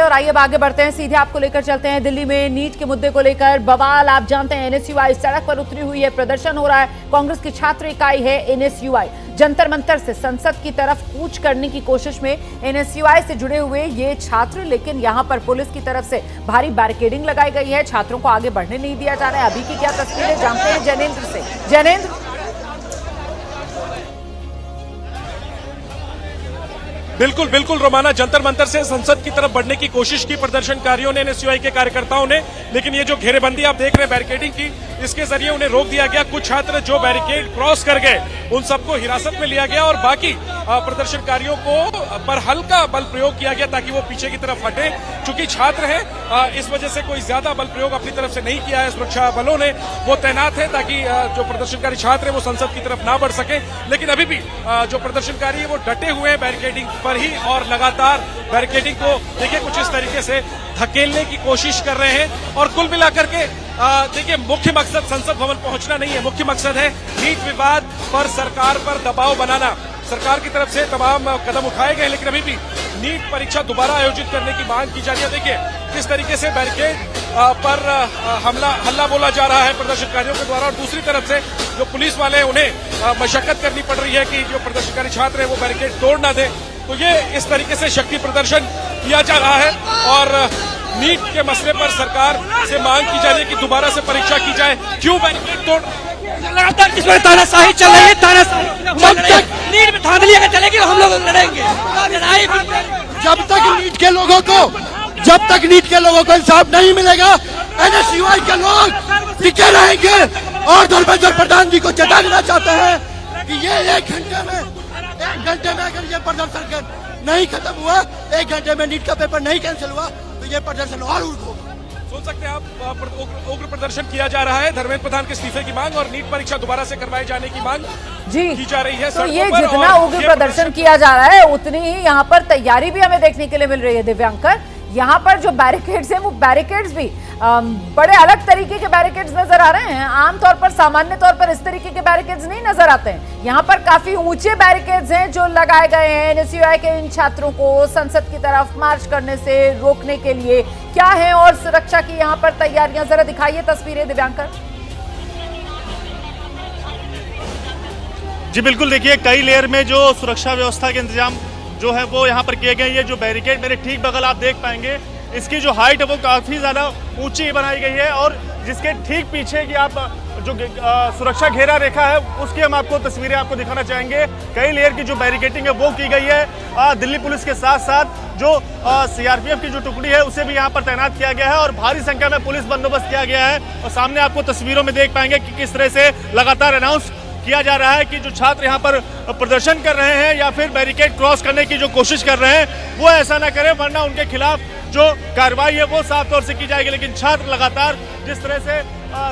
और आइए अब आगे बढ़ते हैं, सीधे आपको लेकर चलते हैं दिल्ली में नीट के मुद्दे को लेकर बवाल। आप जानते हैं एनएसयूआई सड़क पर उतरी हुई है, प्रदर्शन हो रहा है। कांग्रेस की छात्र इकाई है एनएसयूआई, जंतर मंतर से संसद की तरफ कूच करने की कोशिश में एनएसयूआई से जुड़े हुए ये छात्र, लेकिन यहां पर पुलिस की तरफ से भारी बैरिकेडिंग लगाई गई है, छात्रों को आगे बढ़ने नहीं दिया जा रहा है। अभी की क्या तस्वीरें जानते हैं जैनेंद्र से। जैनेंद्र, बिल्कुल बिल्कुल रोमाना, जंतर मंतर से संसद की तरफ बढ़ने की कोशिश की प्रदर्शनकारियों ने, एनएसयूआई के कार्यकर्ताओं ने, लेकिन ये जो घेरेबंदी आप देख रहे हैं बैरिकेडिंग की, इसके जरिए उन्हें रोक दिया गया। कुछ छात्र जो बैरिकेड क्रॉस कर गए उन सबको हिरासत में लिया गया और बाकी प्रदर्शनकारियों को पर हल्का बल प्रयोग किया गया ताकि वो पीछे की तरफ हटे। चूंकि छात्र हैं इस वजह से कोई ज्यादा बल प्रयोग अपनी तरफ से नहीं किया है। सुरक्षा बलों ने वो तैनात है ताकि जो प्रदर्शनकारी छात्र है वो संसद की तरफ ना बढ़ सके, लेकिन अभी भी जो प्रदर्शनकारी है वो डटे हुए हैं बैरिकेडिंग पर ही और लगातार बैरिकेडिंग को देखिए कुछ इस तरीके से धकेलने की कोशिश कर रहे हैं। और कुल मिलाकर के देखिए मुख्य मकसद संसद भवन पहुंचना नहीं है, मुख्य मकसद है नीट विवाद पर सरकार पर दबाव बनाना। सरकार की तरफ से तमाम कदम उठाए गए, लेकिन अभी भी नीट परीक्षा दोबारा आयोजित करने की मांग की जा रही है। देखिए किस तरीके से बैरिकेड पर हल्ला बोला जा रहा है प्रदर्शनकारियों के द्वारा, और दूसरी तरफ से जो पुलिस वाले उन्हें मशक्कत करनी पड़ रही है कि जो प्रदर्शनकारी छात्र है वो बैरिकेड तोड़ ना दे। तो ये इस तरीके से शक्ति प्रदर्शन किया जा रहा है और नीट के मसले पर सरकार से मांग की जा रही है कि दोबारा से परीक्षा की जाए। क्यों बैरिकेड तोड़? लगातार इसमें तानाशाही चल रही है, तानाशाही जब तक नीट में धांधली अगर चलेगी तो हम लोग लड़ेंगे। जब तक नीट के लोगों को इंसाफ नहीं मिलेगा एनएसयूआई के लोग टिके रहेंगे। और धर्मेंद्र प्रधान जी को चेता देना चाहते हैं कि ये एक घंटे में अगर ये प्रदर्शन नहीं खत्म हुआ, 1 घंटे में नीट का पेपर नहीं कैंसिल हुआ तो ये प्रदर्शन और होगा। सुन सकते हैं आप, उग्र प्रदर्शन किया जा रहा है। धर्मेंद्र प्रधान के इस्तीफे की मांग और नीट परीक्षा दोबारा से करवाए जाने की मांग की जा रही है। तो ये जितना उग्र प्रदर्शन किया जा रहा है उतनी ही यहाँ पर तैयारी भी हमें देखने के लिए मिल रही है दिव्यांकर। यहाँ पर जो बैरिकेड्स हैं वो बैरिकेड्स भी बड़े अलग तरीके के बैरिकेड्स नजर आ रहे हैं। आमतौर पर सामान्य तौर पर इस तरीके के बैरिकेड्स नहीं नजर आते हैं। यहाँ पर काफी ऊंचे बैरिकेड्स हैं जो लगाए गए हैं एनएसयूआई के इन छात्रों को संसद की तरफ मार्च करने से रोकने के लिए। क्या है और सुरक्षा की यहाँ पर तैयारियां, जरा दिखाइए तस्वीरें दिव्यांकर। जी बिल्कुल, देखिए कई लेयर में जो सुरक्षा व्यवस्था के इंतजाम जो है वो यहाँ पर किए गए। ये जो बैरिकेड मेरे ठीक बगल आप देख पाएंगे, इसकी जो हाइट है वो काफ़ी ज़्यादा ऊंची बनाई गई है और जिसके ठीक पीछे की आप जो सुरक्षा घेरा रेखा है उसकी हम आपको तस्वीरें आपको दिखाना चाहेंगे। कई लेयर की जो बैरिकेडिंग है वो की गई है। दिल्ली पुलिस के साथ साथ जो सीआरपीएफ की जो टुकड़ी है उसे भी यहाँ पर तैनात किया गया है और भारी संख्या में पुलिस बंदोबस्त किया गया है। और सामने आपको तस्वीरों में देख पाएंगे कि किस तरह से लगातार अनाउंस किया जा रहा है कि जो छात्र यहाँ पर प्रदर्शन कर रहे हैं या फिर बैरिकेड क्रॉस करने की जो कोशिश कर रहे हैं वो ऐसा ना करें, वरना उनके खिलाफ जो कार्रवाई है वो साफ तौर से की जाएगी। लेकिन छात्र लगातार जिस तरह से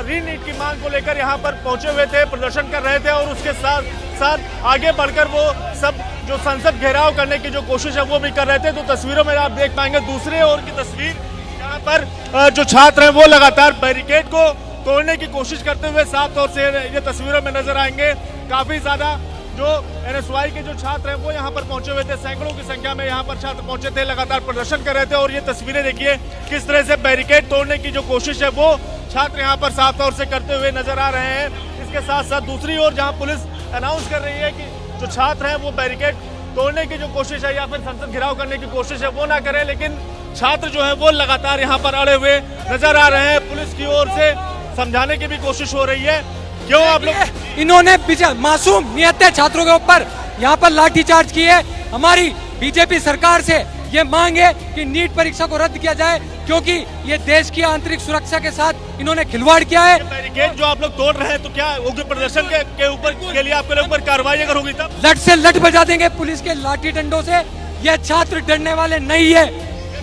री नीट की मांग को लेकर यहाँ पर पहुंचे हुए थे, प्रदर्शन कर रहे थे और उसके साथ साथ आगे बढ़कर वो सब जो संसद घेराव करने की जो कोशिश है वो भी कर रहे थे। तो तस्वीरों में आप देख पाएंगे दूसरे ओर की तस्वीर, यहाँ पर जो छात्र हैं वो लगातार बैरिकेड को तोड़ने की कोशिश करते हुए साफ तौर से ये तस्वीरों में नजर आएंगे। काफी ज्यादा जो एनएसयूआई के जो छात्र हैं वो यहाँ पर पहुंचे हुए थे, सैकड़ों की संख्या में यहाँ पर छात्र पहुंचे थे, लगातार प्रदर्शन कर रहे थे। और ये तस्वीरें देखिए किस तरह से बैरिकेड तोड़ने की जो कोशिश है वो छात्र यहाँ पर साफ तौर से करते हुए नजर आ रहे हैं। इसके साथ साथ दूसरी ओर जहाँ पुलिस अनाउंस कर रही है कि जो छात्र हैं वो बैरिकेड तोड़ने की जो कोशिश है या फिर संसद घेराव करने की कोशिश है वो ना करें, लेकिन छात्र जो है वो लगातार यहाँ पर अड़े हुए नजर आ रहे हैं। पुलिस की ओर से समझाने की भी कोशिश हो रही है, क्यों आप लोग इन्होंने मासूम निहत्थे छात्रों के ऊपर यहाँ पर लाठीचार्ज की है। हमारी बीजेपी सरकार से ये मांग है कि नीट परीक्षा को रद्द किया जाए, क्योंकि ये देश की आंतरिक सुरक्षा के साथ इन्होंने खिलवाड़ किया है। बैरिकेड जो आप लोग तोड़ रहे हैं तो क्या उग्र प्रदर्शन के ऊपर के लिए आपके ऊपर कार्रवाई अगर होगी तब लट से लट बजा देंगे पुलिस के लाठी डंडों से। ये छात्र डरने वाले नहीं है।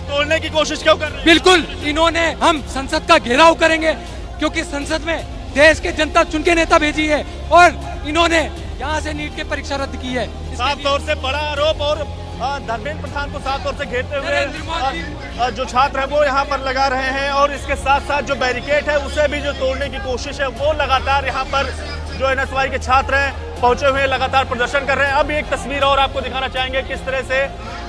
तोड़ने की कोशिश क्यों कर रहे हैं? बिल्कुल, इन्होंने हम संसद का घेराव करेंगे क्योंकि संसद में देश के जनता चुन के नेता भेजी है और इन्होंने यहाँ से नीट की परीक्षा रद्द की है। साफ तौर से बड़ा आरोप और धर्मेंद्र प्रधान को साफ तौर से घेरते हुए जो छात्र है वो यहाँ पर लगा रहे हैं और इसके साथ साथ जो बैरिकेड है उसे भी जो तोड़ने की कोशिश है वो लगातार यहाँ पर जो एनएसयूआई के छात्र हैं पहुंचे हुए लगातार प्रदर्शन कर रहे हैं। अब एक तस्वीर और आपको दिखाना चाहेंगे किस तरह से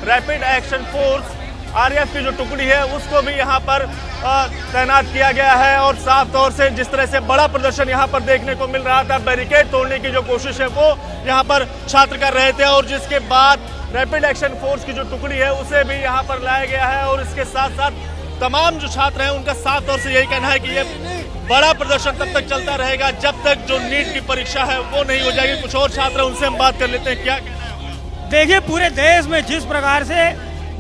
रैपिड एक्शन फोर्स आरएएफ की जो टुकड़ी है उसको भी यहाँ पर तैनात किया गया है। और साफ तौर से जिस तरह से बड़ा प्रदर्शन यहाँ पर देखने को मिल रहा था, बैरिकेड तोड़ने की जो कोशिश है वो यहाँ पर छात्र कर रहे थे, और जिसके बाद रैपिड एक्शन फोर्स की जो टुकड़ी है उसे भी यहाँ पर लाया गया है। और इसके साथ साथ तमाम जो छात्र हैं उनका साफ तौर से यही कहना है कि ये बड़ा प्रदर्शन तब तक चलता रहेगा जब तक जो नीट की परीक्षा है वो नहीं हो जाएगी। कुछ और छात्र हैं, उनसे हम बात कर लेते हैं, क्या कहना है? देखिए, पूरे देश में जिस प्रकार से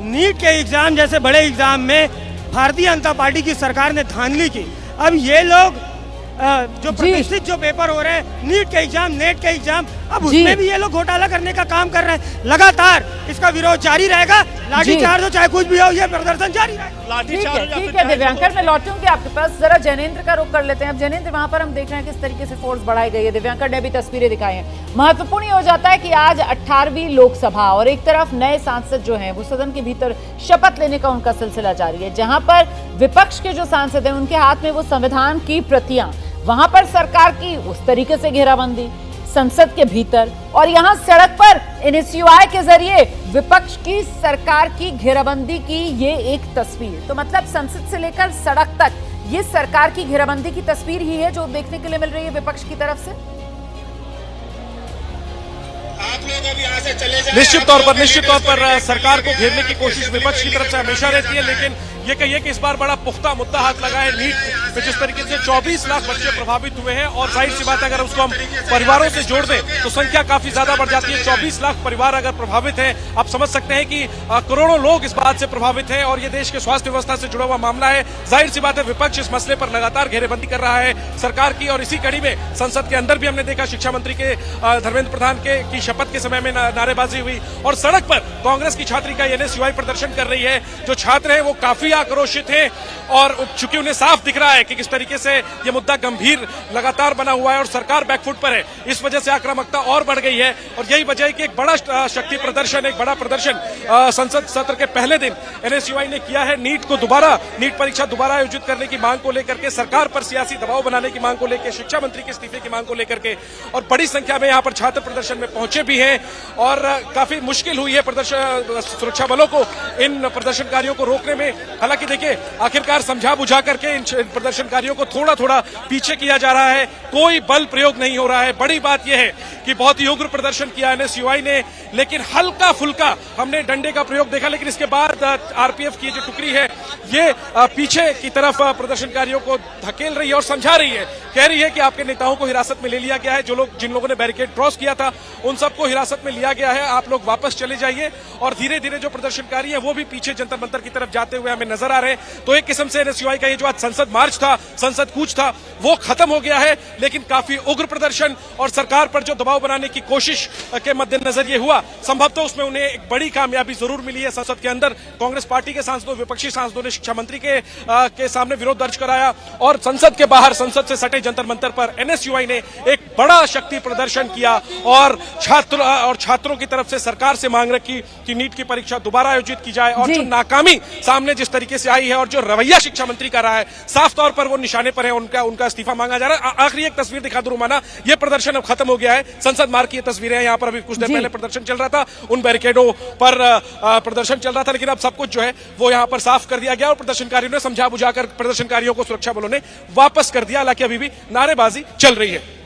नीट के एग्जाम जैसे बड़े एग्जाम में भारतीय जनता पार्टी की सरकार ने धांधली की, अब ये लोग जो प्रतिष्ठित जो पेपर हो रहे हैं, नीट के एग्जाम, नेट के एग्जाम, अब उसमें भी ये लोग घोटाला करने का काम कर रहे हैं। लगातार इसका विरोध जारी रहेगा, लाठीचार्ज हो चाहे कुछ भी हो, ये प्रदर्शन जारी रहेगा। ठीक है दिव्यांकर, मैं लौटूंगी आपके पास, जरा जैनेंद्र का रुख कर लेते हैं। अब जैनेंद्र, वहां पर हम देख रहे हैं किस तरीके से फोर्स बढ़ाई गई है, दिव्यांकर ने भी तस्वीरें दिखाई हैं। महत्वपूर्ण हो जाता है कि आज 18वीं लोकसभा और एक तरफ नए सांसद जो हैं वो सदन के भीतर शपथ लेने का उनका सिलसिला जारी है, जहां पर विपक्ष के जो सांसद हैं उनके हाथ में वो संविधान की प्रतियां, वहां पर सरकार की उस तरीके से घेराबंदी संसद के भीतर, और यहां सड़क पर एनएसयूआई के जरिए विपक्ष की सरकार की घेराबंदी की ये एक तस्वीर। तो मतलब संसद से लेकर सड़क तक ये सरकार की घेराबंदी की तस्वीर ही है जो देखने के लिए मिल रही है विपक्ष की तरफ से। निश्चित तौर पर सरकार को घेरने की कोशिश विपक्ष की तरफ से हमेशा रहती है, लेकिन ये कहिए कि इस बार बड़ा पुख्ता मुद्दा हाथ लगा है नीट में। जिस तरीके से 24 लाख बच्चे प्रभावित हुए हैं, और जाहिर सी बात है अगर उसको हम परिवारों से जोड़ दें तो संख्या काफी ज्यादा बढ़ जाती है। 24 लाख परिवार अगर प्रभावित हैं, आप समझ सकते हैं कि करोड़ों लोग इस बात से प्रभावित हैं, और ये देश के स्वास्थ्य व्यवस्था से जुड़ा हुआ मामला है। जाहिर सी बात है विपक्ष इस मसले पर लगातार घेरेबंदी कर रहा है सरकार की, और इसी कड़ी में संसद के अंदर भी हमने देखा शिक्षा मंत्री के धर्मेंद्र प्रधान की शपथ के समय में नारेबाजी हुई, और सड़क पर कांग्रेस की छात्री का एनएसयूआई प्रदर्शन कर रही है। जो छात्र हैं वो काफी आक्रोशित हैं, और चूंकि उन्हें साफ दिख रहा है कि किस तरीके से ये मुद्दा गंभीर लगातार बना हुआ है और सरकार बैकफुट पर है, इस वजह से आक्रामकता और बढ़ गई है। और यही वजह है कि एक बड़ा शक्ति प्रदर्शन, एक बड़ा प्रदर्शन संसद सत्र के पहले दिन एनएसयूआई ने किया है। नीट परीक्षा दोबारा आयोजित करने की मांग को लेकर के, सरकार पर सियासी दबाव बनाने की मांग को लेकर, शिक्षा मंत्री के इस्तीफे की मांग को लेकर के, और बड़ी संख्या में यहाँ पर छात्र प्रदर्शन में पहुंचे भी हैं, और काफी मुश्किल हुई है सुरक्षा बलों को इन प्रदर्शनकारियों को रोकने में। हालांकि देखिए, आखिरकार समझा बुझा करके इन प्रदर्शनकारियों को थोड़ा थोड़ा पीछे किया जा रहा है, कोई बल प्रयोग नहीं हो रहा है। बड़ी बात यह है कि बहुत ही उग्र प्रदर्शन किया एनएसयूआई ने, लेकिन हल्का फुल्का हमने डंडे का प्रयोग देखा, लेकिन इसके बाद आरपीएफ की जो टुकड़ी है ये पीछे की तरफ प्रदर्शनकारियों को धकेल रही है और समझा रही है, कह रही है कि आपके नेताओं को हिरासत में ले लिया गया है। जिन लोगों ने बैरिकेड क्रॉस किया था उन सबको हिरासत में लिया गया है, आप लोग वापस चले जाइए। और धीरे धीरे जो प्रदर्शनकारी है वो भी पीछे जंतर मंतर की तरफ जाते हुए हमें नजर आ रहे हैं। तो एक किस्म से एनएसयूआई का ये जो आज संसद मार्च था, संसद कूच था, वो खत्म हो गया है, लेकिन काफी उग्र प्रदर्शन और सरकार पर जो दबाव बनाने की कोशिश के मद्देनजर ये हुआ, संभवतः उसमें उन्हें एक बड़ी कामयाबी जरूर मिली है। संसद के अंदर कांग्रेस पार्टी के सांसदों, विपक्षी सांसदों ने शिक्षा मंत्री के सामने विरोध दर्ज कराया, और संसद के बाहर, संसद से सटे जंतर मंतर पर एनएसयूआई ने एक बड़ा शक्ति प्रदर्शन किया, और छात्रों की तरफ से सरकार से मांग रखी कि नीट की परीक्षा दोबारा आयोजित की जाए। और जो नाकामी सामने जिस तरीके से आई है और जो रवैया शिक्षा मंत्री का रहा है, साफ तौर पर वो निशाने पर है, उनका इस्तीफा मांगा जा रहा है। आखिरी एक तस्वीर दिखा दूं रोमाना, ये प्रदर्शन अब खत्म हो गया है। संसद मार्ग की ये तस्वीरें हैं, यहाँ पर अभी कुछ देर पहले प्रदर्शन चल रहा था, उन बैरिकेडों पर प्रदर्शन चल रहा था, लेकिन अब सब कुछ जो है वो यहाँ पर साफ कर दिया गया, और प्रदर्शनकारियों ने समझा बुझाकर प्रदर्शनकारियों को सुरक्षा बलों ने वापस कर दिया। हालांकि अभी भी नारेबाजी चल रही है।